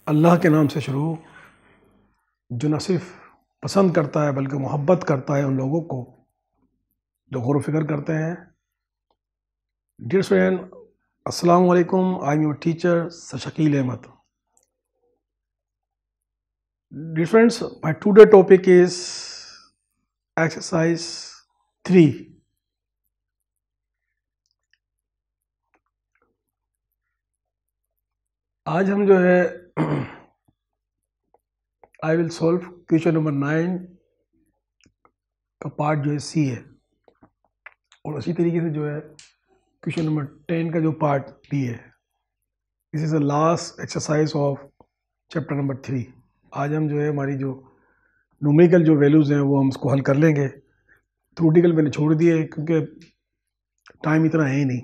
अल्लाह के नाम से शुरू, जो न सिर्फ पसंद करता है बल्कि मोहब्बत करता है उन लोगों को जो गौर फिक्र करते हैं। डियर स्टूडेंट, अस्सलाम वालेकुम। I am your teacher Shakeel Ahmed. Dear friends, my today topic is exercise 3. आज हम जो है I will solve question number 9 का पार्ट जो है सी है, और उसी तरीके से जो है क्वेश्चन नंबर 10 का जो पार्ट डी है। This is the last exercise of chapter number 3। आज हम जो है हमारी जो न्यूमेरिकल जो वैल्यूज़ हैं वो हम उसको हल कर लेंगे। थ्योरेटिकल मैंने छोड़ दिए क्योंकि टाइम इतना है ही नहीं,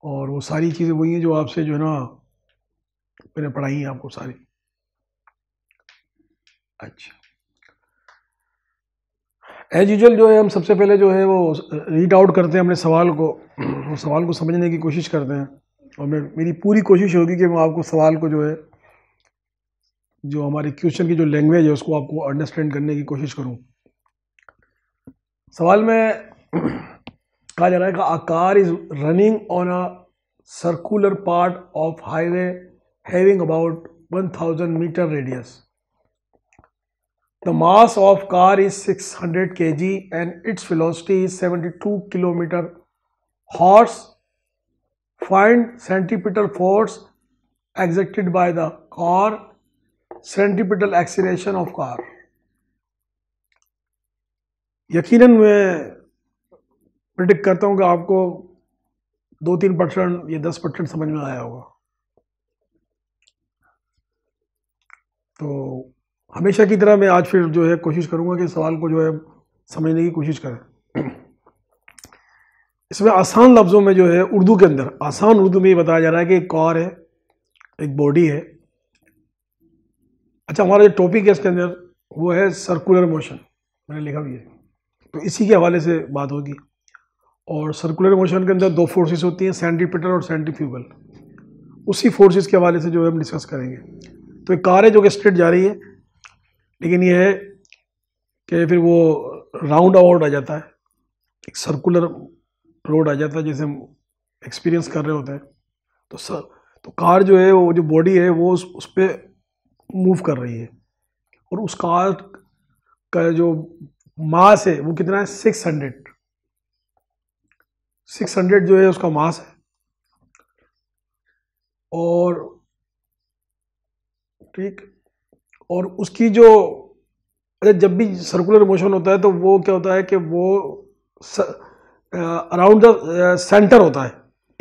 और वो सारी चीज़ें वही हैं जो आपसे जो है ना मैंने पढ़ाई हैं आपको सारी। अच्छा, एज यूजुअल जो है हम सबसे पहले जो है वो रीड आउट करते हैं अपने सवाल को, और सवाल को समझने की कोशिश करते हैं। और मेरी पूरी कोशिश होगी कि मैं आपको सवाल को जो है जो हमारे क्वेश्चन की जो लैंग्वेज है उसको आपको अंडरस्टैंड करने की कोशिश करूं। सवाल में कहा जा रहा है कि a car is running on a circular part of highway having about 1000 metre radius. The mass of car is 600 kg and its velocity is 72 kilometre hours. Find centripetal force exerted by the car, centripetal acceleration of car. यकीनन मैं predict करता हूं कि आपको 2-3% या 10% समझ में आया होगा। तो हमेशा की तरह मैं आज फिर जो है कोशिश करूंगा कि सवाल को जो है समझने की कोशिश करें। इसमें आसान लफ्ज़ों में जो है उर्दू के अंदर आसान उर्दू में ये बताया जा रहा है कि एक कार है, एक बॉडी है। अच्छा, हमारा जो टॉपिक है इसके अंदर वो है सर्कुलर मोशन, मैंने लिखा भी है, तो इसी के हवाले से बात होगी। और सर्कुलर मोशन के अंदर 2 फोर्सेस होती हैं, सेंट्रीपिटल और सेंट्रीफ्यूगल। उसी फोर्सेस के हवाले से जो है हम डिस्कस करेंगे। तो एक कार है जो कि स्ट्रेट जा रही है, लेकिन ये है कि फिर वो राउंड अबाउट आ जाता है, एक सर्कुलर रोड आ जाता है जैसे हम एक्सपीरियंस कर रहे होते हैं। तो कार जो है वो जो बॉडी है वो उस पर मूव कर रही है, और उस कार का जो मास है वो कितना है 600 जो है उसका मास है। और ठीक, और उसकी जो जब भी सर्कुलर मोशन होता है तो वो क्या होता है कि वो अराउंड द सेंटर होता है,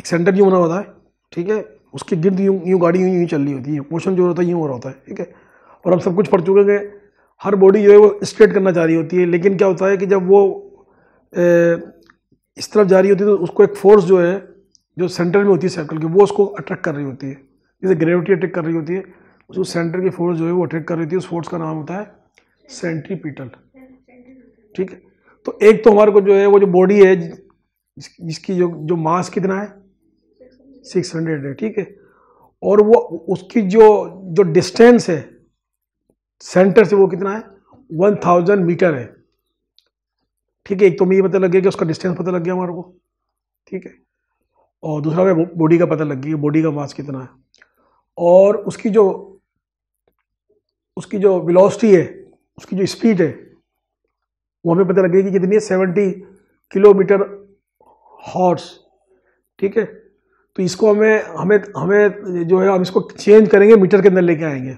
एक सेंटर यूँ होना होता है, ठीक है। उसके गिर्द यूँ गाड़ी यूँ चल रही होती है, मोशन जो होता है यूँ हो रहा होता है, ठीक है। और हम सब कुछ पढ़ चुके हैं, हर बॉडी जो है वो स्ट्रेट करना चाह रही होती है, लेकिन क्या होता है कि जब वो इस तरफ जा रही होती है तो उसको एक फोर्स जो है जो सेंटर में होती है सर्कल की, वो उसको अट्रैक्ट कर रही होती है, जैसे ग्रेविटी अट्रैक्ट कर रही होती है, उसको सेंटर की फोर्स जो है वो अट्रैक्ट कर रही होती है। उस फोर्स का नाम होता है सेंट्रीपिटल, ठीक है। तो एक तो हमारे को जो है वो जो बॉडी है जिसकी जो मास कितना है 600 है, ठीक है। और वो उसकी जो डिस्टेंस है सेंटर से वो कितना है 1000 मीटर है, ठीक है। एक तो मुझे पता लग गया कि उसका डिस्टेंस पता लग गया हमारे को, ठीक है। और दूसरा हमें बॉडी का पता लग गया, बॉडी का मास कितना है, और उसकी जो वेलोसिटी है, उसकी जो स्पीड है वो हमें पता लग गया कि कितनी है 70 किलोमीटर हॉर्स, ठीक है। तो इसको हमें जो है हम इसको चेंज करेंगे, मीटर के अंदर लेके आएंगे।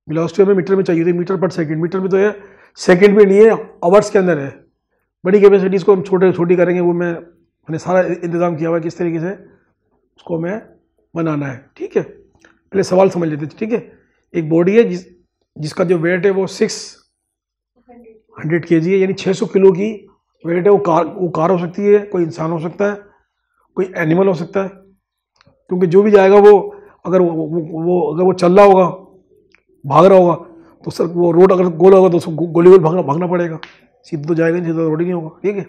वेलोसिटी हमें मीटर में चाहिए थी, मीटर पर सेकंड, मीटर में तो है सेकंड में नहीं है, आवर्स के अंदर है। बड़ी कैपेसिटीज़ को हम छोटी करेंगे, वो मैंने सारा इंतज़ाम किया हुआ है किस तरीके से उसको हमें बनाना है, ठीक है। पहले सवाल समझ लेते हैं, ठीक है। एक बॉडी है जिसका जो वेट है वो 600 kg है, यानी 600 किलो की वेट है। वो कार हो सकती है, कोई इंसान हो सकता है, कोई एनिमल हो सकता है, क्योंकि जो भी जाएगा वो अगर वो चल रहा होगा, भाग रहा होगा, तो सर वो रोड अगर गोल होगा तो उसको गोली भागना पड़ेगा, सीधा तो जाएगा नहीं, सीधा रोड ही नहीं होगा, ठीक है।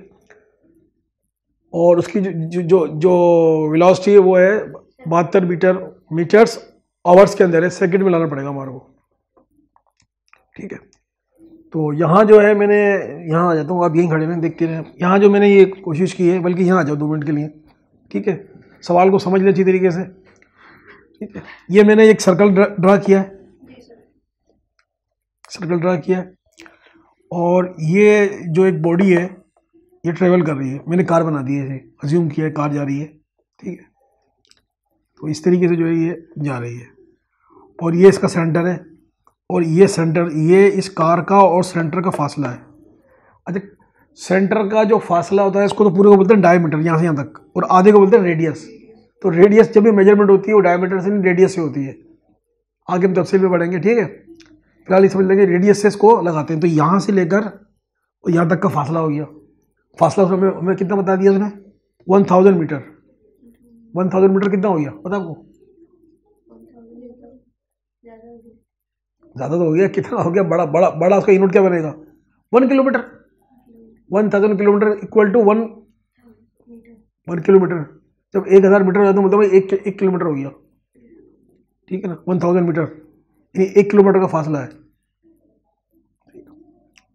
और उसकी जो वेलोसिटी है वो है 72 मीटर्स आवर्स के अंदर है, सेकंड में लाना पड़ेगा हमारे को। ठीक है, तो यहाँ जो है मैंने, यहाँ आ जाता हूँ, आप यहीं खड़े रहें देखते रहें। यहाँ जो मैंने ये कोशिश की है, बल्कि यहाँ आ जाओ 2 मिनट के लिए। ठीक है, सवाल को समझ लें अच्छी तरीके से। ठीक है, ये मैंने एक सर्कल ड्रा किया है, सर्कल ड्रा किया है, और ये जो एक बॉडी है ये ट्रेवल कर रही है, मैंने कार बना दी है, अज्यूम किया है कार जा रही है। ठीक है, तो इस तरीके से जो है ये जा रही है, और ये इसका सेंटर है, और ये सेंटर, ये इस कार का और सेंटर का फासला है। अच्छा, सेंटर का जो फासला होता है इसको तो पूरे को बोलते हैं डायमीटर, यहाँ से यहाँ तक, और आधे को बोलते हैं रेडियस। तो रेडियस जब भी मेजरमेंट होती है वो डायमीटर से नहीं रेडियस से होती है, आगे हम तफसील में बढ़ेंगे। ठीक है, फिलहाल ये समझ लेंगे रेडियस से इसको लगाते हैं। तो यहाँ से लेकर और यहाँ तक का फासला हो गया। फासला उसमें हमें कितना बता दिया उसने, 1000 मीटर। 1000 मीटर कितना हो गया पता आपको? ज़्यादा तो हो गया, कितना हो गया? बड़ा बड़ा बड़ा उसका यूनिट क्या बनेगा? 1 kilometre. 1000 kilometre equal to 1 kilometre. जब 1000 मीटर हो जाता है मतलब एक किलोमीटर हो गया। ठीक है ना, 1000 मीटर यानी 1 किलोमीटर का फासला है।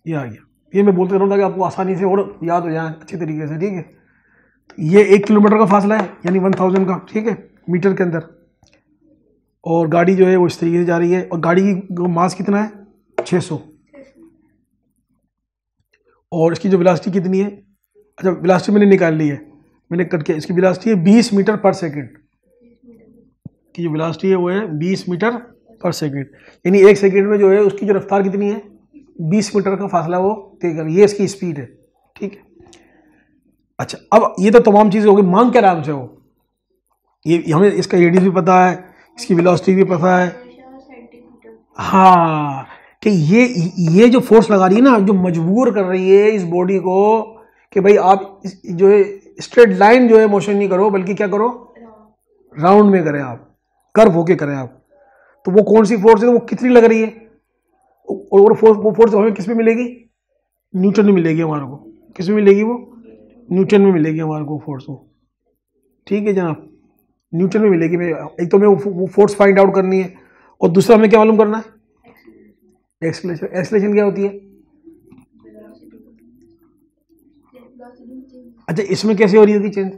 ये आ गया, ये मैं बोलते रहूँ ताकि आपको आसानी से और याद हो जाए अच्छी तरीके से। ठीक है, तो ये 1 किलोमीटर का फासला है यानी 1000 का। ठीक है, मीटर के अंदर। और गाड़ी जो है वो इस तरीके से जा रही है, और गाड़ी की मास कितना है? 600। और इसकी जो वेलोसिटी कितनी है? अच्छा, वेलोसिटी मैंने निकाल ली है, मैंने कट किया। इसकी वेलोसिटी है 20 मीटर पर सेकंड की, जो वेलोसिटी है वो है 20 मीटर पर सेकंड, यानी 1 सेकंड में जो है उसकी जो रफ्तार कितनी है? 20 मीटर का फासला वो तय कर, ये इसकी स्पीड है। ठीक है, अच्छा, अब ये तो तमाम चीज़ें हो गई। मांग क्या नाम से हो, ये हमें इसका रेडियस भी पता है, इसकी वेलोसिटी भी पता है। हाँ, कि ये जो फोर्स लगा रही है ना, जो मजबूर कर रही है इस बॉडी को कि भाई आप जो है स्ट्रेट लाइन जो है मोशन नहीं करो, बल्कि क्या करो, राउंड में करें, आप कर्व होके करें आप। तो वो कौन सी फोर्स है, वो कितनी लग रही है, और वो फोर्स हमें किस में मिलेगी? न्यूटन में मिलेगी हमारे को। किस में मिलेगी वो? न्यूटन में मिलेगी हमारे को फोर्स वो। ठीक है जनाब, न्यूटन में मिलेगी। एक तो हमें वो फोर्स फाइंड आउट करनी है, और दूसरा हमें क्या मालूम करना है? एक्सेलरेशन। एक्सेलरेशन क्या होती है? अच्छा, इसमें कैसे हो रही होगी चेंज?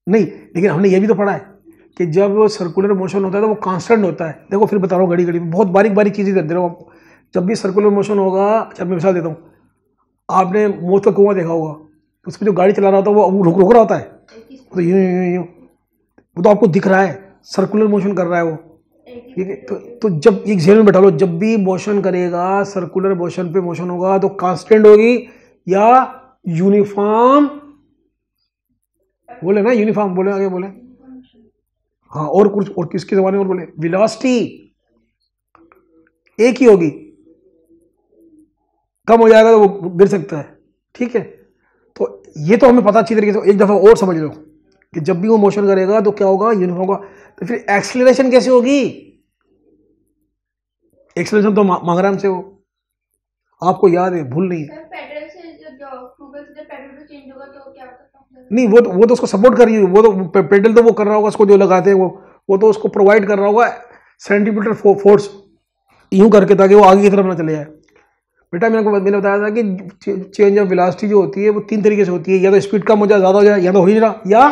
नहीं, लेकिन हमने ये भी तो पढ़ा है कि जब सर्कुलर मोशन होता है तो वो कांस्टेंट होता है। देखो फिर बता रहा हूँ, घड़ी घड़ी बहुत बारीक बारीक चीज़ें दे रहा हूँ आपको। जब भी सर्कुलर मोशन होगा, अच्छा मैं मिसाल देता हूँ, आपने मौत का कुआं देखा होगा, तो उसमें जो गाड़ी चला रहा होता है वो रुक रहा होता है, तो यूँ यूँ यूँ, वो तो आपको दिख रहा है, सर्कुलर मोशन कर रहा है वो। ठीक है, तो जब एक जेल में बैठा लो, जब भी मोशन करेगा, सर्कुलर मोशन पे मोशन होगा, तो कांस्टेंट होगी या यूनिफॉर्म? बोले ना यूनिफॉर्म, बोले आगे बोले। हाँ, और कुछ और किसके जमाने में बोले? वेलोसिटी एक ही होगी, कम हो जाएगा तो वो गिर सकता है। ठीक है, तो ये तो हमें पता अच्छी तरीके से। एक दफा और समझ लो कि जब भी वो मोशन करेगा तो क्या होगा? यूनिफॉर्म होगा। तो फिर एक्सीलरेशन कैसे होगी? एक्सीलरेशन तो मांगराम से हो, आपको याद है, भूल नहीं है। नहीं, वो तो उसको सपोर्ट कर रही है, वो तो पेडल तो वो कर रहा होगा, उसको जो लगाते हैं वो तो उसको प्रोवाइड कर रहा होगा सेंटीमीटर फोर्स यूं करके, ताकि वो आगे की तरफ ना चले जाए। बेटा मैंने बताया था कि चेंज ऑफ वेलोसिटी जो होती है वो 3 तरीके से होती है, या तो स्पीड कम हो जाए, ज़्यादा हो जाए, या तो हो ही रहा, या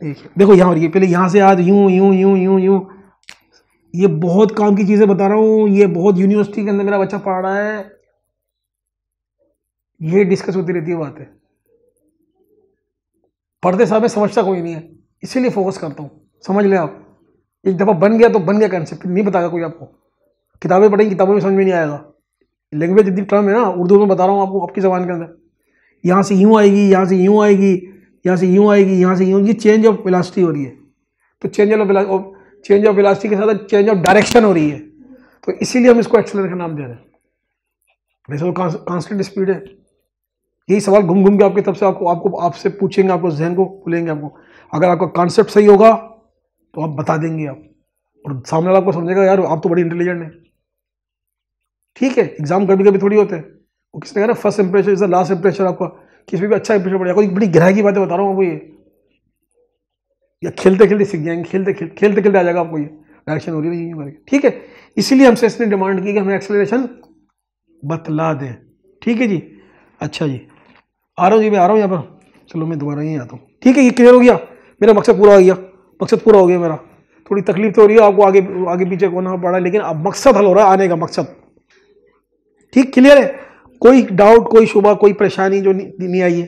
देखो यहाँ हो, पहले यहाँ से आज यूं यूं यूं यूं यूं। ये बहुत काम की चीज़ें बता रहा हूँ, ये बहुत यूनिवर्सिटी के अंदर मेरा बच्चा पढ़ रहा है, ये डिस्कस होती रहती है बातें। पढ़ते समय समझता कोई नहीं है, इसीलिए फोकस करता हूँ। समझ ले आप, एक दफ़ा बन गया तो बन गया कंसेप्ट, नहीं बताएगा कोई आपको। किताबें पढ़ेंगी, किताबों में समझ में नहीं आएगा। लैंग्वेज इतनी टर्म है ना, उर्दू में बता रहा हूँ आपको, आपकी ज़बान के अंदर। यहाँ से यूँ आएगी, यहाँ से यूँ आएगी, यहाँ से यूँ आएगी, यहाँ से यूँ, ये चेंज ऑफ वेलोसिटी हो रही है। तो चेंज ऑफ वेलोसिटी के साथ चेंज ऑफ डायरेक्शन हो रही है, तो इसीलिए हम इसको एक्सेलरेशन नाम दे रहे हैं। वैसे वो कांस्टेंट स्पीड है। यही सवाल घूम घूम के आपकी तरफ से आपसे पूछेंगे, आपको जहन को खुलेंगे आपको। अगर आपका कॉन्सेप्ट सही होगा तो आप बता देंगे आप, और सामने वाला आपको समझेगा यार आप तो बड़ी इंटेलिजेंट है। ठीक है, एग्जाम कभी कभी थोड़ी होते हैं, वो किसने कहा ना, first impression is the last impression. आपका किसी भी अच्छा इंप्रेशन पड़ेगा। कोई बड़ी गहराई की बातें बता रहा हूँ आपको, ये या खेलते खेलते सीख जाएंगे, खेलते खेलते आ जाएगा आपको, ये डायरेक्शन हो रही है, ठीक है। इसीलिए हमसे इसने डिमांड की कि हमें एक्सेलरेशन बतला दें, ठीक है जी। अच्छा जी, आ रहा हूँ जी, मैं आ रहा हूँ यहाँ पर, चलो मैं दोबारा यहीं आता हूँ, ठीक है। ये क्लियर हो गया, मेरा मकसद पूरा हो गया, मकसद पूरा हो गया मेरा। थोड़ी तकलीफ तो हो रही है आपको, आगे आगे पीछे होना पड़ा, लेकिन अब मकसद हल हो रहा है, आने का मकसद, ठीक, क्लियर है। कोई डाउट, कोई शुबा, कोई परेशानी जो नहीं आई है,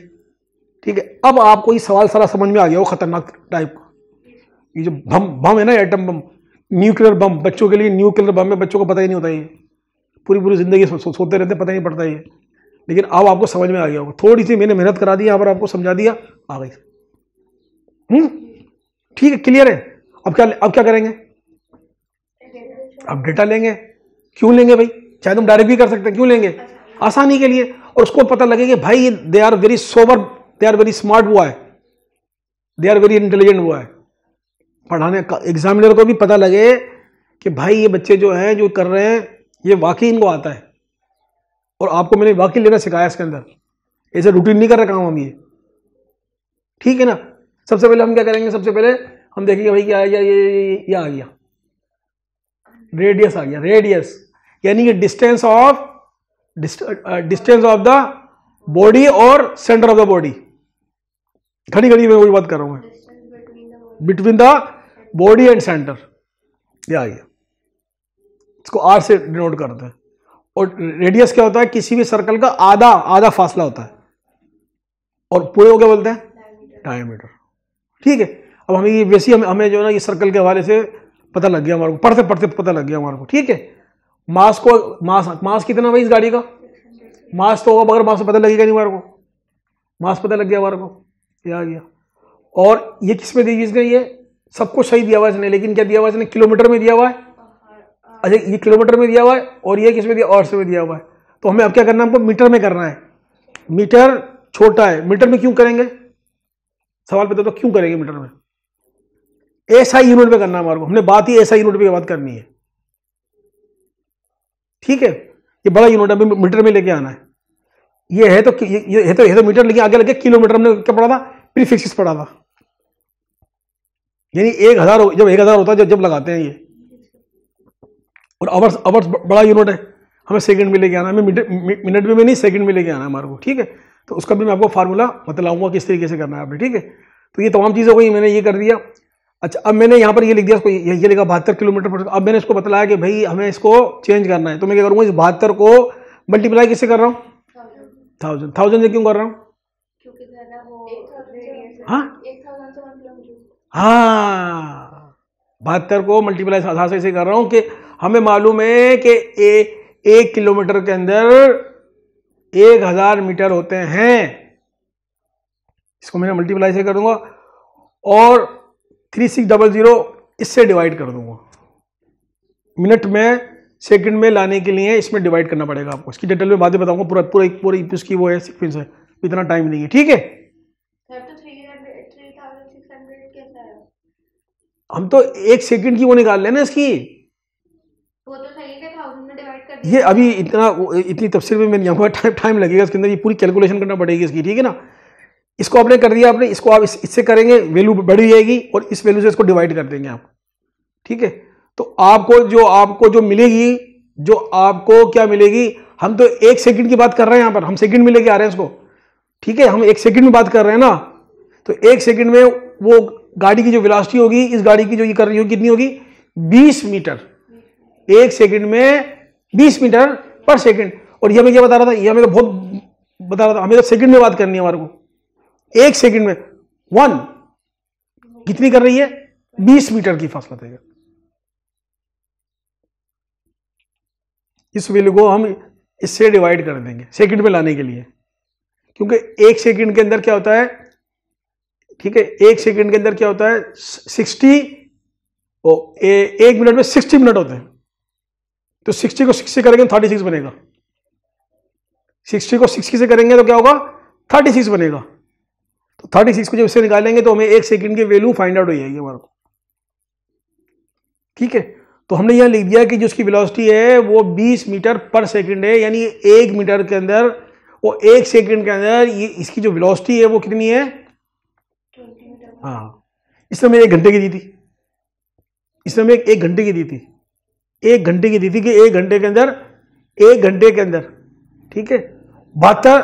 ठीक है। अब आपको ये सवाल सारा समझ में आ गया, वो खतरनाक टाइप का, ये जो बम है ना, एटम बम, न्यूक्लियर बम, बच्चों के लिए न्यूक्लियर बम में बच्चों को पता ही नहीं होता, ये पूरी जिंदगी सोते रहते, पता नहीं पड़ता ये, लेकिन अब आपको समझ में आ गया होगा। थोड़ी सी मैंने मेहनत करा दी यहाँ पर, आपको समझा दिया, आ गई, ठीक है, क्लियर है। अब क्या करेंगे, अब डेटा लेंगे। क्यों लेंगे भाई, चाहे तुम डायरेक्ट भी कर सकते हैं, क्यों लेंगे, आसानी के लिए, और उसको पता लगे कि भाई they are very sober, they are very smart हुआ है, दे आर वेरी इंटेलिजेंट हुआ है। पढ़ाने का एग्जामिनर को भी पता लगे कि भाई ये बच्चे जो हैं, जो कर रहे हैं, ये वाकई इनको आता है, और आपको मैंने वाकई लेना सिखाया इसके अंदर, ऐसे रूटीन नहीं कर रहे काम हम ये, ठीक है ना। सबसे पहले हम क्या करेंगे, सबसे पहले हम देखेंगे भाई क्या आ गया, ये आ गया, रेडियस आ गया, रेडियस यानी कि डिस्टेंस ऑफ द बॉडी और सेंटर ऑफ द बॉडी, घड़ी मैं वही बात कर रहा हूं मैं, between the body and centre, ये आ गया, इसको आर से डिनोट करते हैं। और रेडियस क्या होता है, किसी भी सर्कल का आधा फासला होता है, और पूरे को क्या बोलते हैं, डायमीटर, ठीक है। अब हमें ये वैसे हमें जो है ना, ये सर्कल के हवाले से पता लग गया हमारे को, पढ़ते पढ़ते पता लग गया हमारे को, ठीक है। मास कितना भाई इस गाड़ी का, मास तो होगा, मगर मास पता लगेगा नहीं हमारे को, मास पता लग गया हमारे को, ये आ गया। और ये किस में दी हुई इसने, ये सब कुछ सही दिया हुआ है इसने, लेकिन क्या दिया हुआ है इसने, किलोमीटर में दिया हुआ है। अच्छा, ये किलोमीटर में दिया हुआ है, और ये किस में दिया, और से में दिया हुआ है। तो हमें अब क्या करना है, हमको मीटर में करना है। मीटर छोटा है, मीटर में क्यों करेंगे, सवाल पे तो क्यों करेंगे मीटर में, एसआई यूनिट में करना है हमारे को, हमने बात ही एसआई यूनिट पे बात करनी है, ठीक है। ये बड़ा यूनिट है, मीटर में लेके आना है। ये है तो ये तो मीटर, लेकिन आगे लगे किलोमीटर, हमने क्या पढ़ा था, प्रीफिक्स पढ़ा था, यानी 1000, जब 1000 होता है जब लगाते हैं ये। और आवर्स बड़ा यूनिट है, हमें सेकंड में लेके आना है, हमें मिनट में नहीं, सेकंड में लेके आना है हमारे को, ठीक है। तो उसका भी मैं आपको फार्मूला बतलाऊंगा किस तरीके से करना है आपने, ठीक है। तो ये तमाम चीज़ें हुई, मैंने ये कर दिया। अच्छा, अब मैंने यहाँ पर ये लिख दिया, इसको ये लिखा 72 किलोमीटर पर। अब मैंने इसको बतलाया कि भाई हमें इसको चेंज करना है, तो मैं क्या करूँगा, इस 72 को मल्टीप्लाई किससे कर रहा हूँ, 1000 से क्यों कर रहा हूँ, हाँ 72 को मल्टीप्लाई 1000 से कर रहा हूँ कि हमें मालूम है कि 1 किलोमीटर के अंदर 1000 मीटर होते हैं, इसको मैंने मल्टीप्लाई से कर दूंगा, और 3600 इससे डिवाइड कर दूंगा। मिनट में सेकंड में लाने के लिए इसमें डिवाइड करना पड़ेगा आपको, इसकी डिटेल में बातें बताऊंगा, पूरी उसकी वो है सीक्वेंस है, इतना टाइम नहीं है, ठीक है। हम तो 1 सेकंड की वो निकाल लेना इसकी, वो तो सही है, 1000 में डिवाइड कर ये अभी इतनी तफसील में मैं जाऊँगा, टाइम लगेगा इसके अंदर, ये पूरी कैलकुलेशन करना पड़ेगी इसकी, ठीक है ना। इसको आपने कर दिया, आपने इसको आप इससे करेंगे, वैल्यू बढ़ी जाएगी, और इस वैल्यू से इसको डिवाइड कर देंगे आप, ठीक है। तो आपको जो मिलेगी, जो आपको क्या मिलेगी, हम तो 1 सेकंड की बात कर रहे हैं यहाँ पर, हम सेकंड में लेके आ रहे हैं इसको, ठीक है। हम 1 सेकंड में बात कर रहे हैं ना, तो 1 सेकंड में वो गाड़ी की जो वेलोसिटी होगी, इस गाड़ी की जो ये कर रही होगी, कितनी होगी, 20 मीटर 1 सेकंड में, 20 मीटर पर सेकंड। और ये हमें क्या बता रहा था, ये हमें तो बहुत बता रहा था, हमें तो सेकंड में बात करनी है हमारे को, 1 सेकंड में 1 कितनी कर रही है, 20 मीटर की फासला देगा। इस वैल्यू को हम इससे डिवाइड कर देंगे सेकंड में लाने के लिए, क्योंकि 1 सेकंड के अंदर क्या होता है, ठीक है, 1 सेकंड के अंदर क्या होता है, 1 मिनट में 60 मिनट होते हैं, तो 60 को 6 से करेंगे 36 बनेगा, 60 को 6 से करेंगे तो क्या होगा, 36 बनेगा। तो 36 को जब इससे निकालेंगे तो हमें 1 सेकंड की वैल्यू फाइंड आउट हो जाएगी हमारे को, ठीक है। तो हमने यहां लिख दिया कि जो उसकी वेलोसिटी है वो 20 मीटर पर सेकंड है, यानी 1 मीटर के अंदर, वो 1 सेकंड के अंदर ये इसकी जो वेलोसिटी है वो कितनी है, हाँ, इसने हमें 1 घंटे की दी थी, इसने हमें 1 घंटे की दी थी, 1 घंटे की दी थी कि 1 घंटे के अंदर, 1 घंटे के अंदर, ठीक है, 72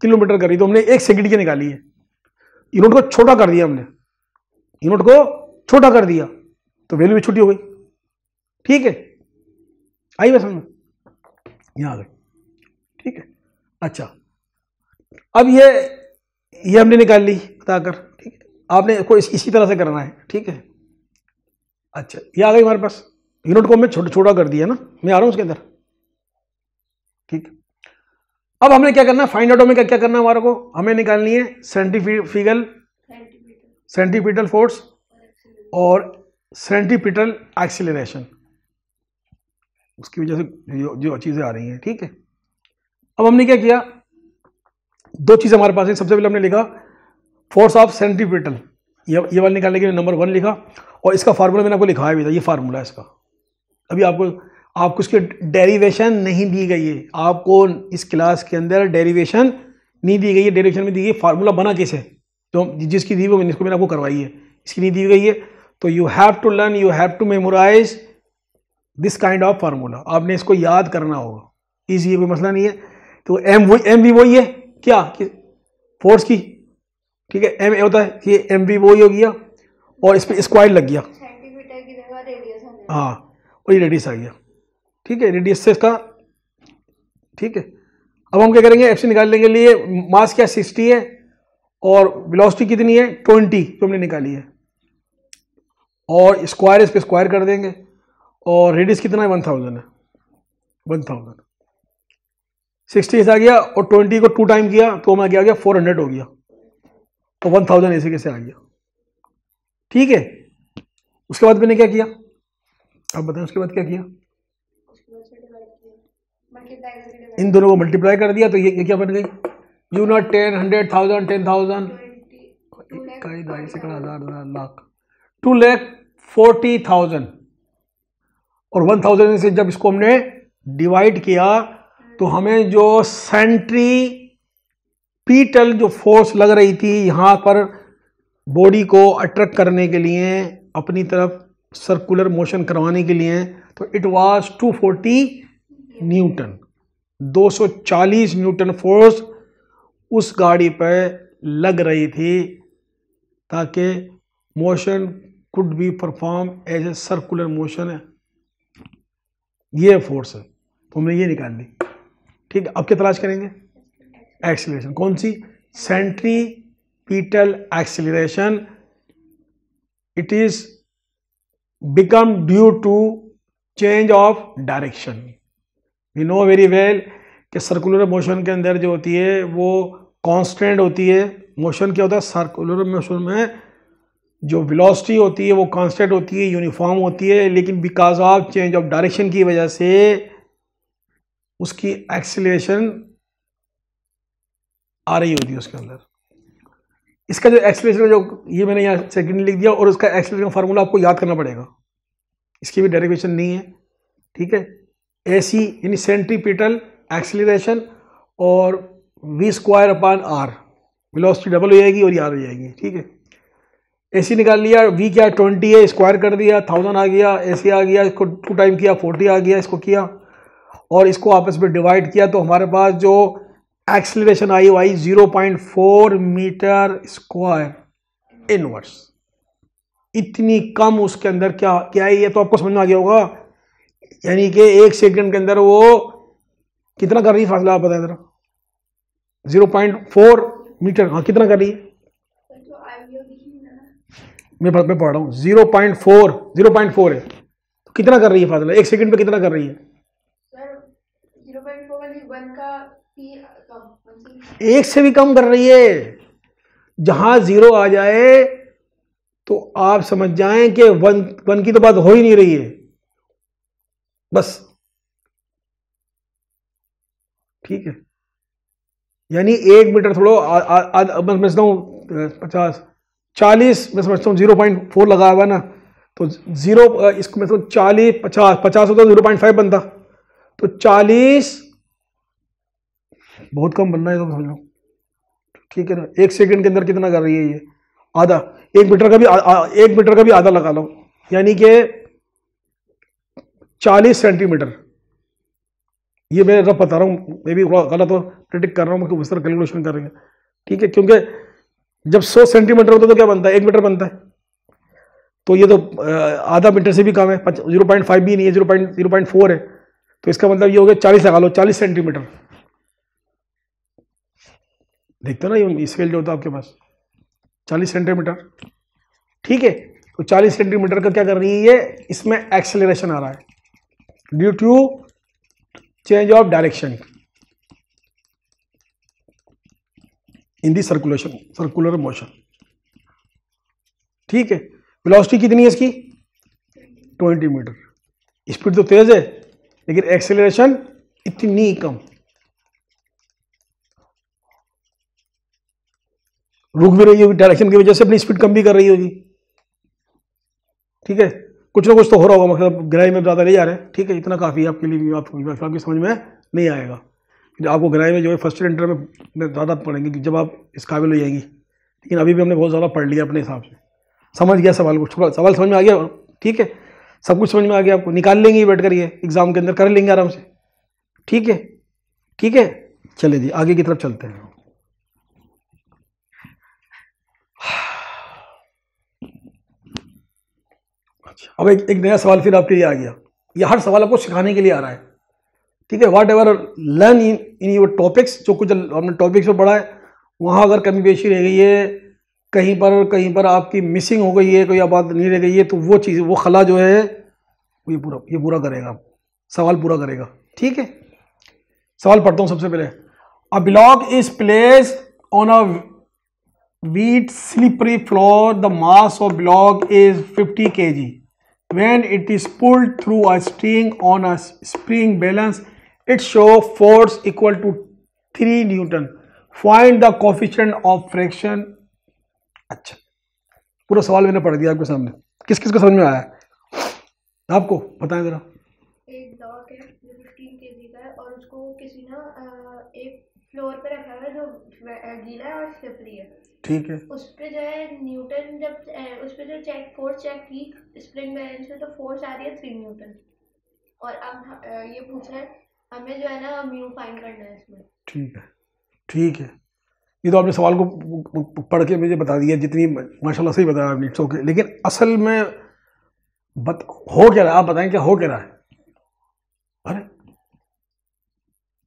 किलोमीटर करी, तो हमने 1 सेकंड की निकाली है। यूनिट को छोटा कर दिया हमने, यूनिट को छोटा कर दिया तो वैल्यू भी छोटी हो गई, ठीक है, आई बस समझ में, यहां आ गई, ठीक है। अच्छा, अब ये हमने निकाल ली बताकर, ठीक है, आपने इसको इसी तरह से करना है, ठीक है। अच्छा, ये आ गई हमारे पास, यूनिट को हमने छोटा कर दिया ना, मैं आ रहा हूं उसके अंदर, ठीक है। अब हमने क्या करना है, फाइंड आउट में क्या करना है हमारे को, हमें निकालनी है सेंट्रीपिटल फोर्स और सेंट्रीपिटल एक्सीलरेशन, उसकी वजह से जो चीजें आ रही हैं, ठीक है। अब हमने क्या किया, 2 चीजें हमारे पास है। सबसे पहले हमने लिखा फोर्स ऑफ सेंट्रीपिटल, ये वाला निकालने के लिए नंबर 1 लिखा, और इसका फार्मूला मैंने आपको लिखाया भी था, ये फार्मूला है इसका। अभी आपको इसकी डेरिवेशन नहीं दी गई है, आपको इस क्लास के अंदर डेरिवेशन नहीं दी गई है, डेरिवेशन में दी गई फार्मूला बना कैसे, तो जिसकी दी वो मैंने आपको करवाई है, इसकी नहीं दी गई है, तो you have to learn, you have to memorise this kind of formula, आपने इसको याद करना होगा, ईजी है, कोई मसला नहीं है। तो एम भी वही है क्या, फोर्स की, ठीक है, एम होता है कि एम भी वही हो गया, और इस पर स्क्वायर लग गया, सेंटीमीटर की जगह रेडियस हो गया, हाँ, और ये रेडियस आ गया, ठीक है, रेडियस से इसका, ठीक है। अब हम क्या करेंगे, एफ से निकालने के लिए मास क्या 60 है और वेलोसिटी कितनी है 20 जो हमने निकाली है, और स्क्वायर इस पे स्क्वायर कर देंगे, और रेडियस कितना है 1000 है, 1000 60 आ गया, और 20 को 2 टाइम किया तो हमें क्या आ गया 400 हो गया, तो 1000 ऐसे कैसे आ गया, ठीक है। उसके बाद मैंने क्या किया, अब बताएं उसके बाद क्या किया, इन दोनों को मल्टीप्लाई कर दिया, तो ये क्या बन गई, यू नॉट 10, 100,000, 10,000, 2,40,000, और 1000 से जब इसको हमने डिवाइड किया तो हमें जो सेंट्रीपिटल जो फोर्स लग रही थी यहाँ पर बॉडी को अट्रैक्ट करने के लिए, अपनी तरफ सर्कुलर मोशन करवाने के लिए, तो it was 240 newton, 240 newton force उस गाड़ी पर लग रही थी ताकि motion could be perform as a circular motion है, ये फोर्स है, तो हमने ये निकाल ली, ठीक है। अब क्या तलाश करेंगे, एक्सीलरेशन, कौन सी, centripetal acceleration, it is become due to change of direction. We know very well कि सर्कुलर मोशन के अंदर जो होती है वो कांस्टेंट होती है, मोशन क्या होता है, सर्कुलर मोशन में जो वेलोसिटी होती है वो कांस्टेंट होती है, यूनिफॉर्म होती है, लेकिन because of change of direction की वजह से उसकी एक्सीलरेशन आ रही होती है उसके अंदर। इसका जो एक्सीलरेशन जो ये मैंने यहाँ सेकंड लिख दिया, और उसका एक्सीलरेशन फार्मूला आपको याद करना पड़ेगा, इसकी भी डेरिवेशन नहीं है, ठीक है। एसी यानी सेंट्रीपिटल एक्सीलरेशन, और v²/r, वेलोसिटी डबल हो जाएगी और ये आर हो जाएगी, ठीक है। एसी निकाल लिया, v क्या 20 है, स्क्वायर कर दिया, 1000 आ गया, एसी आ गया, इसको 2 टाइम किया 40 आ गया, इसको किया और इसको आपस में डिवाइड किया, तो हमारे पास जो एक्सीलरेशन आई वो आई 0.4 मीटर स्क्वायर इनवर्स, इतनी कम उसके अंदर क्या क्या है, ये तो आपको समझ में आ गया होगा, यानी कि 1 सेकंड के अंदर वो कितना कर रही है फासला, आप बताएं जरा, 0.4 मीटर, हाँ कितना कर रही है, मैं पढ़ रहा हूँ, 0.4 है, तो कितना कर रही है फासला, 1 सेकंड पे कितना कर रही है, 1 से भी कम कर रही है। जहां 0 आ जाए तो आप समझ जाएं कि 1 की तो बात हो ही नहीं रही है, बस, ठीक है। यानी 1 मीटर थोड़ा मैं समझता हूँ 50 40, मैं समझता हूँ 0.4 लगा हुआ ना, तो 0 इसको मैं समझ 40 50 होता 0.5 बनता, तो 40 बहुत कम बनना है, तो समझ लो, ठीक है ना। 1 सेकंड के अंदर कितना कर रही है ये, आधा, 1 मीटर का भी 1 मीटर का भी आधा लगा लो, यानी कि 40 सेंटीमीटर। ये मैं रफ बता रहा हूँ, मे भी गलत हो, प्रिडिक्ट कर रहा हूँ, उस तरह कैलकुलेशन करेंगे, ठीक है। क्योंकि जब 100 सेंटीमीटर होता है तो क्या बनता है, 1 मीटर बनता है। तो ये तो आधा मीटर से भी कम है, 0.5 भी नहीं है, 0.4 है। तो इसका मतलब ये हो गया 40 लगा लो, 40 सेंटीमीटर। देखते हो ना ये स्केल जो होता है आपके पास, 40 सेंटीमीटर, ठीक है। तो 40 सेंटीमीटर का क्या कर रही है ये, इसमें एक्सेलरेशन आ रहा है due to change of direction in the circular motion, ठीक है। वेलोसिटी कितनी है इसकी, 20 मीटर। स्पीड तो तेज है लेकिन एक्सेलरेशन इतनी कम, रुक भी रही होगी डायरेक्शन की वजह से, अपनी स्पीड कम भी कर रही होगी, ठीक है। कुछ ना कुछ तो हो रहा होगा, मतलब गहराई में ज़्यादा नहीं जा रहे, ठीक है। इतना काफ़ी है आपके लिए, आपकी समझ में नहीं आएगा। आपको गहराई में जो है फर्स्ट ईयर इंटर में ज़्यादा पढ़ेंगे कि जब आप इस काबिल हो जाएंगी, लेकिन अभी भी हमने बहुत ज़्यादा पढ़ लिया अपने हिसाब से, समझ गया सवाल को, सवाल समझ में आ गया, ठीक है। सब कुछ समझ में आ गया आपको, निकाल लेंगे बैठ कर, ये एग्जाम के अंदर कर लेंगे आराम से, ठीक है, ठीक है। चलिए जी आगे की तरफ चलते हैं। अब एक नया सवाल फिर आपके लिए आ गया। ये हर सवाल आपको सिखाने के लिए आ रहा है, ठीक है। What ever learn in your topics, जो कुछ हमने टॉपिक्स में पढ़ा है वहाँ अगर कमी पेशी रह गई है, कहीं पर आपकी मिसिंग हो गई है, कोई बात नहीं रह गई है, तो वो चीज़, वो खला जो है ये पूरा करेगा, सवाल पूरा करेगा, ठीक है। सवाल पढ़ता हूँ सबसे पहले। A block is placed on a wheat slippery floor, the mass of block is 50 kg. When it is pulled through a string on a spring balance, it shows force equal to 3 Newton. Find the coefficient of friction. अच्छा, पूरा सवाल मैंने पढ़ दिया आपके सामने, किस किस को समझ में आया आपको बताएं जरा। एक ब्लॉक है जो 15 kg का है और उसको किसी ना एक फ्लोर पे रखा है जो गीला है और स्लिपरी है, ठीक है। उस पे जो है न्यूटन, जब उस पे जो फोर्स चेक की स्प्रिंग बैलेंस में, तो फोर्स आ रही है 3 न्यूटन। और अब ये पूछ रहे हैं हमें जो है ना म्यू फाइंड करना है इसमें, ठीक है, ठीक है। ये तो आपने सवाल को पढ़ के मुझे बता दिया, जितनी माशाल्लाह सही बताया आपने, इट्स ओके। लेकिन असल में हो क्या रहा है, आप बताएं क्या हो क्या रहा है। अरे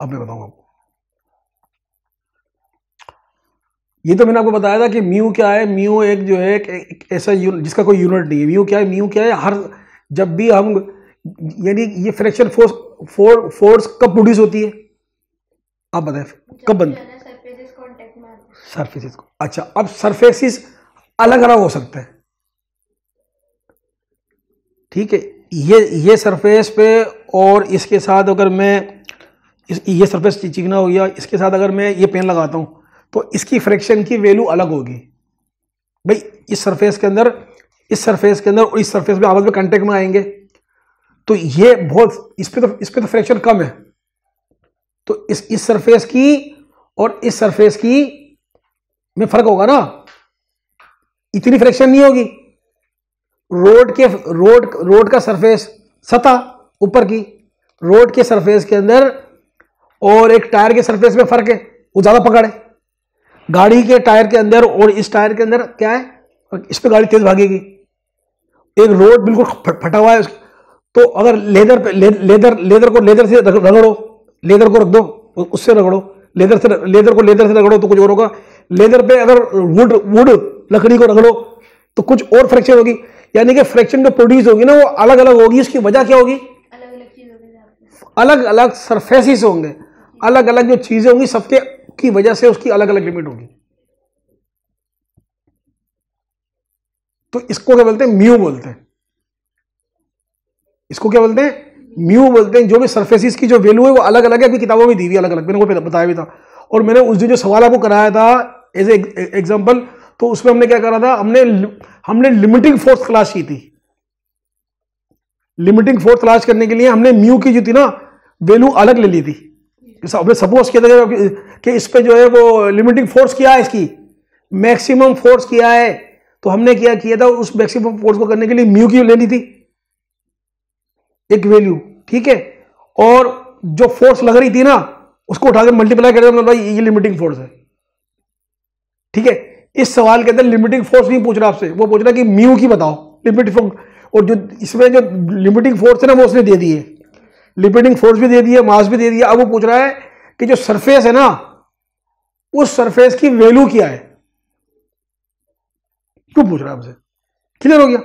अब मैं बताऊंगा आपको। ये तो मैंने आपको बताया था कि म्यू क्या है। म्यू एक जो है एक ऐसा जिसका कोई यूनिट नहीं है। म्यू क्या है, हर जब भी हम, यानी ये फ्रैक्शन फोर्स कब प्रोड्यूस होती है, आप बताएं कब बनती है, सरफेसिस को। अच्छा, अब सरफेसिस अलग अलग हो सकते हैं, ठीक है। ये सरफेस पे और इसके साथ अगर मैं ये सरफेस चिकना हो गया, इसके साथ अगर मैं ये पेन लगाता हूं तो इसकी फ्रैक्शन की वैल्यू अलग होगी भाई। इस सरफेस के अंदर और इस सरफेस में आपस में कांटेक्ट में आएंगे तो ये बहुत, इस पे तो फ्रैक्शन कम है, तो इस सरफेस की और इस सरफेस की में फर्क होगा ना, इतनी फ्रैक्शन नहीं होगी। रोड का सरफेस, सतह ऊपर की रोड के सरफेस के अंदर और एक टायर के सरफेस में फर्क है, वो ज्यादा पकड़ है। गाड़ी के टायर के अंदर और इस टायर के अंदर क्या है, इस पे गाड़ी तेज भागेगी। एक रोड बिल्कुल फटा हुआ है, तो अगर लेदर को लेदर से रगड़ो, लेदर को रख दो, उससे रगड़ो, लेदर को लेदर से रगड़ो तो कुछ और होगा। लेदर पे अगर वुड लकड़ी को रगड़ो तो कुछ और फ्रैक्शन होगी। यानी कि फ्रैक्शन जो प्रोड्यूस होगी ना वो अलग अलग होगी। उसकी वजह क्या होगी, अलग अलग सरफेसिस होंगे, अलग अलग जो चीजें होंगी, सबके की वजह से उसकी अलग अलग लिमिट होगी। तो इसको क्या बोलते हैं, म्यू बोलते हैं। इसको क्या बोलते हैं, म्यू बोलते हैं। जो भी सरफेसिस की जो वैल्यू है वो अलग अलग है, अपनी किताबों में दी हुई अलग अलग, मैंने को बताया भी था। और मैंने उस दिन जो सवाल आपको कराया था एज एग्जाम्पल, तो उसमें हमने क्या करा था, हमने लिमिटिंग फोर्स तलाश की थी। लिमिटिंग फोर्स तलाश करने के लिए हमने म्यू की जो थी ना वैल्यू अलग ले ली थी। हमने सपोज किया था कि इस पे जो है वो लिमिटिंग फोर्स क्या है, इसकी मैक्सिमम फोर्स क्या है, तो हमने क्या किया था, उस मैक्सिमम फोर्स को करने के लिए म्यू की लेनी थी एक वैल्यू, ठीक है, और जो फोर्स लग रही थी ना उसको उठा के मल्टीप्लाई कर दिया, भाई ये लिमिटिंग फोर्स है, ठीक है। इस सवाल के अंदर लिमिटिंग फोर्स नहीं पूछ रहा आपसे, वो पूछ रहा कि म्यू की बताओ लिमिटिंग फोर्स, और जो इसमें जो लिमिटिंग फोर्स है ना वो उसने दे दी है, लिमिटिंग फोर्स भी दे दी है, मास भी दे दिया। अब वो पूछ रहा है कि जो सरफेस है ना उस सरफेस की वैल्यू क्या है, क्यों पूछ रहा है आपसे, क्लियर हो गया।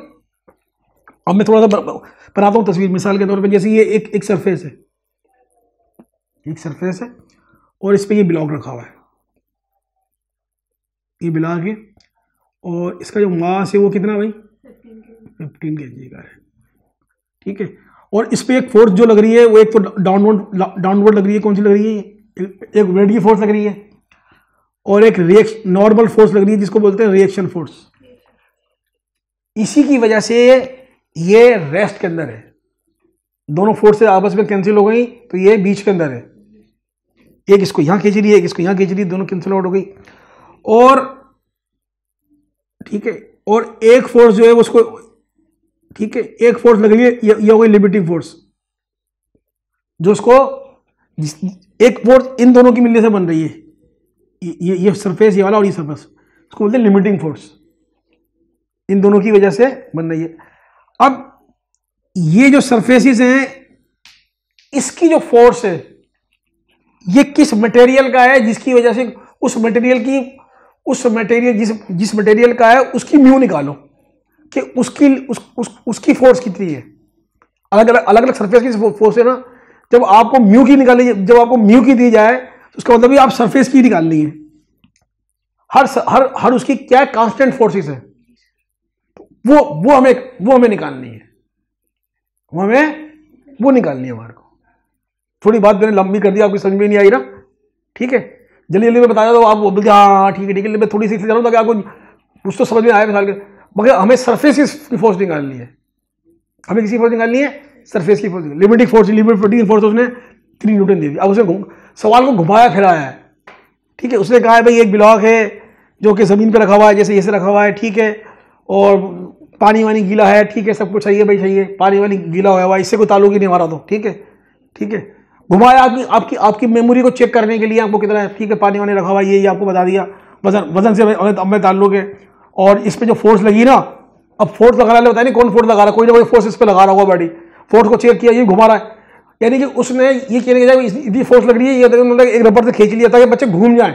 अब मैं थोड़ा सा बनाता हूं तस्वीर, मिसाल के तौर पे जैसे ये एक सरफेस है, एक सरफेस है और इस पे ये ब्लॉक रखा हुआ है, ये ब्लॉक है और इसका जो मास है वो कितना भाई 15 kg का है, ठीक है। और इस पे एक फोर्स जो लग रही है वो एक तो डाउनवर्ड लग रही है, कौन सी लग रही है, एक वेट की फोर्स लग रही है और एक नॉर्मल फोर्स लग रही है जिसको बोलते हैं रिएक्शन फोर्स। इसी की वजह से ये रेस्ट के अंदर है, दोनों फोर्स से आपस में कैंसिल हो गई तो ये बीच के अंदर है, एक इसको यहां खींच रही है, एक इसको यहां खींच रही है, दोनों कैंसिल आउट हो गई। और ठीक है, और एक फोर्स जो है उसको, ठीक है, एक फोर्स लग रही है, ये हो गई लिमिटिंग फोर्स, जो उसको एक फोर्स इन दोनों की मिलने से बन रही है, ये सरफेस ये वाला और ये सरफेस, उसको बोलते हैं लिमिटिंग फोर्स, इन दोनों की वजह से बन रही है। अब ये जो सरफेसेस हैं इसकी जो फोर्स है ये किस मटेरियल का है जिसकी वजह से उस मटेरियल जिस मटेरियल का है उसकी म्यू निकालो कि उसकी फोर्स कितनी है। अलग अलग सरफेस की फोर्स है ना, जब आपको म्यू की निकाली, जब आपको म्यू की दी जाए तो उसका मतलब आप सरफेस की निकालनी है, हर उसकी क्या कांस्टेंट फोर्सेस है, वो हमें निकालनी है, वो निकालनी है हमारे को। थोड़ी बात मैंने लंबी कर दी, आपकी समझ में नहीं आई ना, ठीक है, जल्दी जल्दी में बताया तो आप बोलते हाँ ठीक है मैं थोड़ी सी जा रहा हूँ ताकि आपको कुछ तो समझ में आए मिसाल के, मगर हमें सरफेस की फोर्स निकालनी है, हमें किसी फोर्स निकालनी है, सरफेस की फोर्स। लिमिटिंग फोर्स उसने 3 न्यूटन दे दी। अब उसने सवाल को घुमाया फिराया है, ठीक है, उसने कहा है भाई एक ब्लॉक है जो कि जमीन पे रखा हुआ है, जैसे ऐसे रखा हुआ है, ठीक है, और पानी वानी गीला है, ठीक है, सब कुछ सही है भाई, सही है, पानी वानी गीला हुआ है, इससे कोई ताल्लुक ही नहीं हमारा, तो ठीक है, ठीक है, घुमाया आपकी मेमोरी को चेक करने के लिए आपको कितना है, ठीक है, पानी वानी रखा हुआ है, ये आपको बता दिया, वजन से हमें ताल्लुक है। और इस पे जो फोर्स लगी ना, अब फोर्स लगा रहा है, नहीं कौन फोर्स लगा रहा है, कोई ना कोई फोर्स इस पे लगा रहा होगा, बॉडी फोर्स को चेक किया, ये घुमा रहा है, यानी कि उसने ये कहने के जाए इतनी फोर्स लग रही है, ये मतलब एक रबर से खींच लिया ताकि बच्चे घूम जाएं।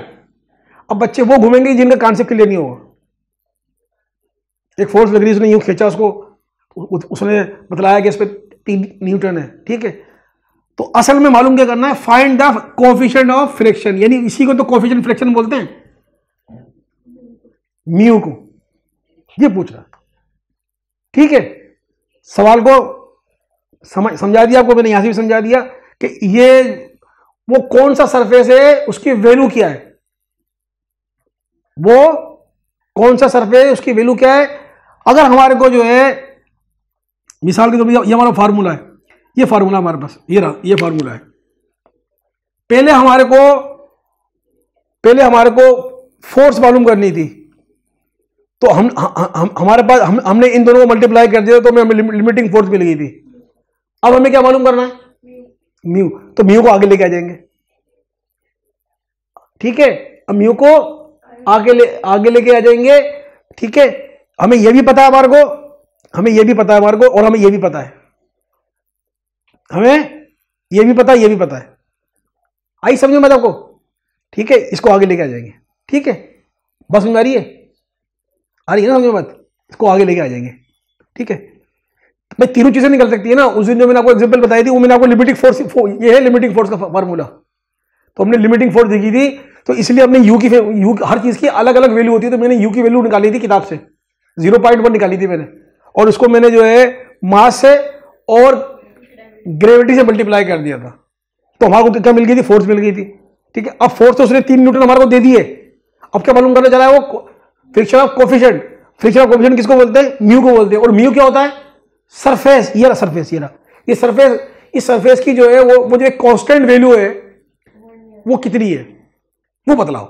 अब बच्चे वो घूमेंगे जिनका कॉन्सेप्ट क्लियर नहीं होगा। एक फोर्स लग रही है, उसने यूं खींचा उसको, उसने बतलाया कि इस पे 3 न्यूटन है, ठीक है। तो असल में मालूम क्या करना है, find the coefficient of friction, यानी इसी को तो कोएफिशिएंट फ्रिक्शन बोलते हैं, म्यू को, ये पूछ रहा, ठीक है। सवाल को समझा दिया आपको मैंने, यहां से भी समझा दिया कि ये वो कौन सा सरफेस है, उसकी वैल्यू क्या है, वो कौन सा सरफेस है, उसकी वैल्यू क्या है। अगर हमारे को जो है मिसाल के तौर पर ये हमारा फार्मूला है, ये फार्मूला हमारे पास ये फार्मूला है, पहले हमारे को फोर्स मालूम करनी थी, तो हमारे पास हमने इन दोनों को मल्टीप्लाई कर दिया तो हमें लिमिटिंग फोर्स मिल गई थी। अब हमें क्या मालूम करना है, म्यू, तो म्यू को आगे लेके आ जाएंगे, ठीक है। अब म्यू को आगे लेके आ जाएंगे, ठीक है। हमें यह भी पता है हमारे को, और हमें यह भी पता है, हमें यह भी पता है, आई समझो मैं आपको, ठीक है। इसको आगे लेके आ जाएंगे, ठीक है, बस समझ आ रही है ना समझो बात, इसको आगे लेके आ जाएंगे, ठीक है। भाई तीनों चीजें निकल सकती है ना, उस दिन जो मैंने आपको एग्जांपल बताई थी वो मैंने आपको लिमिटिंग फोर्स, ये है लिमिटिंग फोर्स का फार्मूला, तो हमने लिमिटिंग फोर्स देखी थी, तो इसलिए हमने यू हर चीज की अलग अलग वैल्यू होती है, तो मैंने यू की वैल्यू निकाली थी किताब से, 0.1 निकाली थी मैंने, और उसको मैंने जो है मास से और ग्रेविटी से मल्टीप्लाई कर दिया था, तो हमारे को क्या मिल गई थी, फोर्स मिल गई थी, ठीक है। अब फोर्स तो उसने 3 न्यूटन हमारे को दे दिए, अब क्या मालूम करना चला है, वो फ्रिक्शन ऑफ कोएफिशिएंट किसको बोलते हैं, म्यू को बोलते हैं। और म्यू क्या होता है, सरफेस, ये सरफेस, इस सरफेस की जो है वो जो एक कांस्टेंट वैल्यू है वो कितनी है, वो बतलाओ,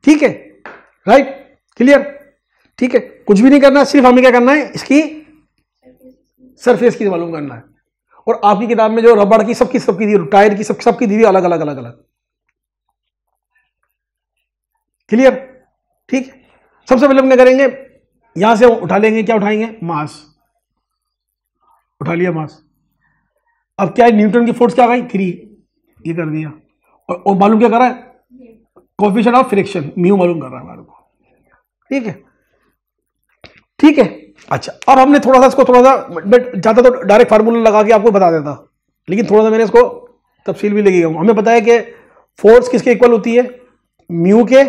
ठीक है, राइट। क्लियर? ठीक है, कुछ भी नहीं करना, सिर्फ हमें क्या करना है, इसकी सरफेस की मालूम करना है। और आपकी किताब में जो रबड़ की सबकी दी, टायर की सबकी दी अलग अलग अलग अलग। क्लियर? ठीक। सबसे पहले हम क्या करेंगे, यहां से उठा लेंगे, क्या उठाएंगे, मास उठा लिया, मास। अब क्या है, न्यूटन की फोर्स क्या गई, 3, ये कर दिया। और मालूम क्या कर रहा है, कोएफिशिएंट ऑफ फ्रिक्शन म्यू मालूम कर रहा है हमारे को। ठीक है, ठीक है। अच्छा, अब हमने थोड़ा सा इसको, थोड़ा सा मैं चाहता तो डायरेक्ट फार्मूला लगा के आपको बता देता, लेकिन थोड़ा सा मैंने इसको तफसील भी लगी। हमें पता है कि फोर्स किसके इक्वल होती है, म्यू के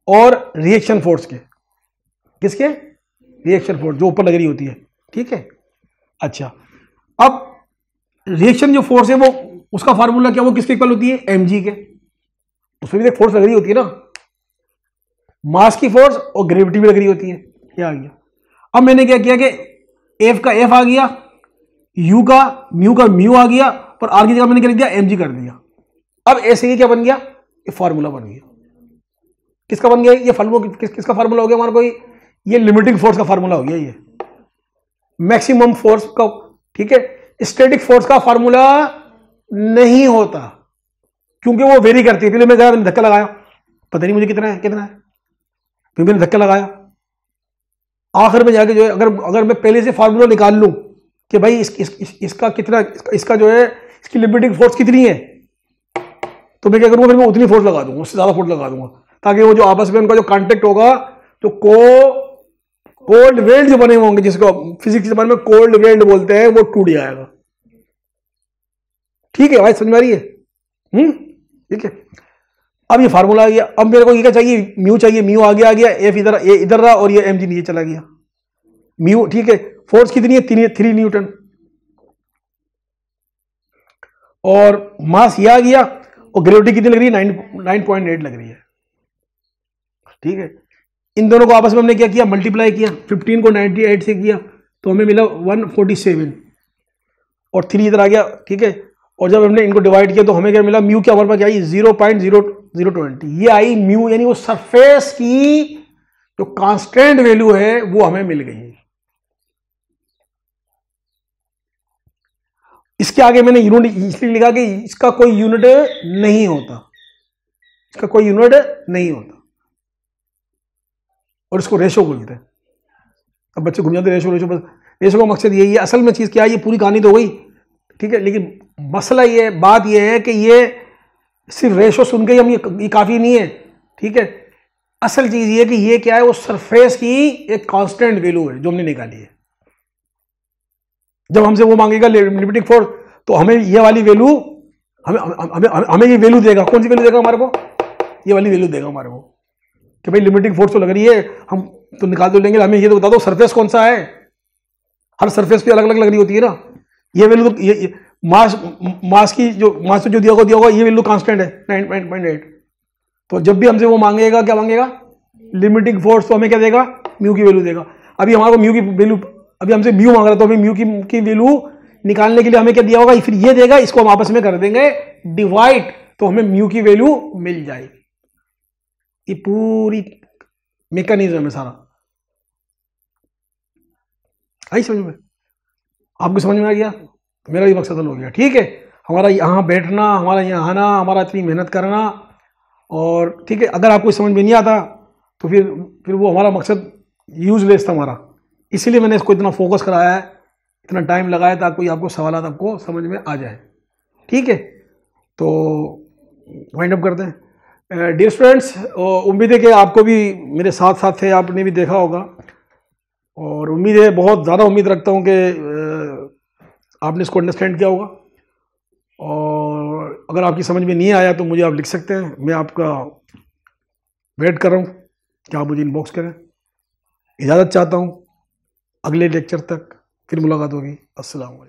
और रिएक्शन फोर्स के। किसके, रिएक्शन फोर्स जो ऊपर लग रही होती है। ठीक है। अच्छा, अब रिएक्शन जो फोर्स है वो, उसका फार्मूला क्या, वो किसके इक्वल होती है, mg के। उसमें भी एक फोर्स लग रही होती है ना, मास की फोर्स और ग्रेविटी भी लग रही होती है। ये आ गया। अब मैंने क्या किया कि F का F आ गया, U का म्यू आ गया, और R की जगह मैंने क्या लिख दिया, mg कर दिया। अब ऐसे ही क्या बन गया, ये फार्मूला बन गया। किसका बन गया ये फार्मूला, किसका फार्मूला हो गया हमारा, कोई ये लिमिटिंग फोर्स का फार्मूला हो गया, ये मैक्सिमम फोर्स का। ठीक है, स्टैटिक फोर्स का फार्मूला नहीं होता, क्योंकि वो वेरी करती है। पहले मैंने धक्का लगाया, पता नहीं मुझे कितना है, फिर मैंने धक्का लगाया, आखिर में जाके जो है, अगर मैं पहले से फार्मूला निकाल लूं कि भाई इसका कितना, इसका जो है, इसकी लिमिटिंग फोर्स कितनी है, तो मैं क्या करूंगा, फिर मैं उतनी फोर्स लगा दूंगा, उससे ज्यादा फोर्स लगा दूंगा, ताकि वो जो आपस में उनका जो कांटेक्ट होगा, जो कोल्ड वेल्ड जो बने होंगे, जिसको फिजिक्स के बारे में कोल्ड वेल्ड बोलते हैं, वो टूट जाएगा। ठीक है भाई, समझ में आ रही है? ठीक है। अब ये फार्मूला आ गया। अब मेरे को ये क्या चाहिए, म्यू चाहिए। म्यू आ गया, एफ इधर रहा, और ये mg नीचे चला गया, म्यू। ठीक है, फोर्स कितनी है, 3 न्यूटन, और मास ये आ गया, और ग्रेविटी कितनी लग रही है, 9.8 लग रही है। ठीक है, इन दोनों को आपस में हमने क्या किया, मल्टीप्लाई किया, 15 को 98 से किया, तो हमें मिला 147, और 3 इधर आ गया। ठीक है, और जब हमने इनको डिवाइड किया तो हमें क्या मिला, म्यू क्या हमारे पास क्या आई, 0.0020, ये आई म्यू, यानी वो सरफेस की जो कांस्टेंट वैल्यू है वो हमें मिल गई। इसके आगे मैंने यूनिट इसलिए लिखा कि इसका कोई यूनिट नहीं होता, इसका कोई यूनिट नहीं होता, और इसको रेशो बोलते हैं। अब बच्चे घूम जाते रेशो, बस रेशो का मकसद यही है। असल में चीज क्या है, ये पूरी कहानी तो गई, ठीक है, लेकिन मसला ये, बात ये है कि ये सिर्फ रेशो सुन के हम ये काफी नहीं है। ठीक है, असल चीज ये कि ये क्या है, वो सरफेस की एक कांस्टेंट वैल्यू है जो हमने निकाली है। जब हमसे वो मांगेगा लिमिटिंग फोर्स, तो हमें ये वाली वैल्यू, हमें ये वैल्यू देगा। कौन सी वैल्यू देगा हमारे को, ये वाली वैल्यू देगा हमारे को, कि भाई लिमिटिंग फोर्स तो लग रही है, हम तो निकाल तो लेंगे, हमें ये तो बता दो सरफेस कौन सा है। हर सरफेस पे अलग अलग लग रही होती है ना। ये वैल्यू तो ये मास की जो मास जो दिया होगा ये वैल्यू कांस्टेंट है 9.8। तो जब भी हमसे वो मांगेगा, क्या मांगेगा, लिमिटिंग फोर्स, तो हमें क्या देगा, म्यू की वैल्यू देगा। अभी हमारे को म्यू की वैल्यू, अभी हमसे म्यू मांग रहा है, तो हमें म्यू की वैल्यू निकालने के लिए हमें क्या दिया होगा, फिर ये देगा, इसको हम आपस में कर देंगे डिवाइड, तो हमें म्यू की वैल्यू मिल जाएगी। ये पूरी मैकेनिज्म है सारा। आई समझ में, आपको समझ में आ गया, मेरा भी मकसद हल हो गया। ठीक है, हमारा यहाँ बैठना, हमारा यहाँ आना, हमारा इतनी मेहनत करना, और ठीक है, अगर आपको समझ में नहीं आता तो फिर वो हमारा मकसद यूजलेस था हमारा। इसीलिए मैंने इसको इतना फोकस कराया है, इतना टाइम लगाया, ताकि कोई आपको सवाल आपको समझ में आ जाए। ठीक है, तो वाइंड अप करते हैं। डियर स्टूडेंट्स, उम्मीद है कि आपको भी मेरे साथ साथ थे, आपने भी देखा होगा, और उम्मीद है, बहुत ज़्यादा उम्मीद रखता हूँ कि आपने इसको अंडरस्टैंड किया होगा। और अगर आपकी समझ में नहीं आया तो मुझे आप लिख सकते हैं, मैं आपका वेट कर रहा हूँ कि आप मुझे इनबॉक्स करें। इजाज़त चाहता हूँ, अगले लेक्चर तक फिर मुलाकात होगी। अस्सलाम वालेकुम।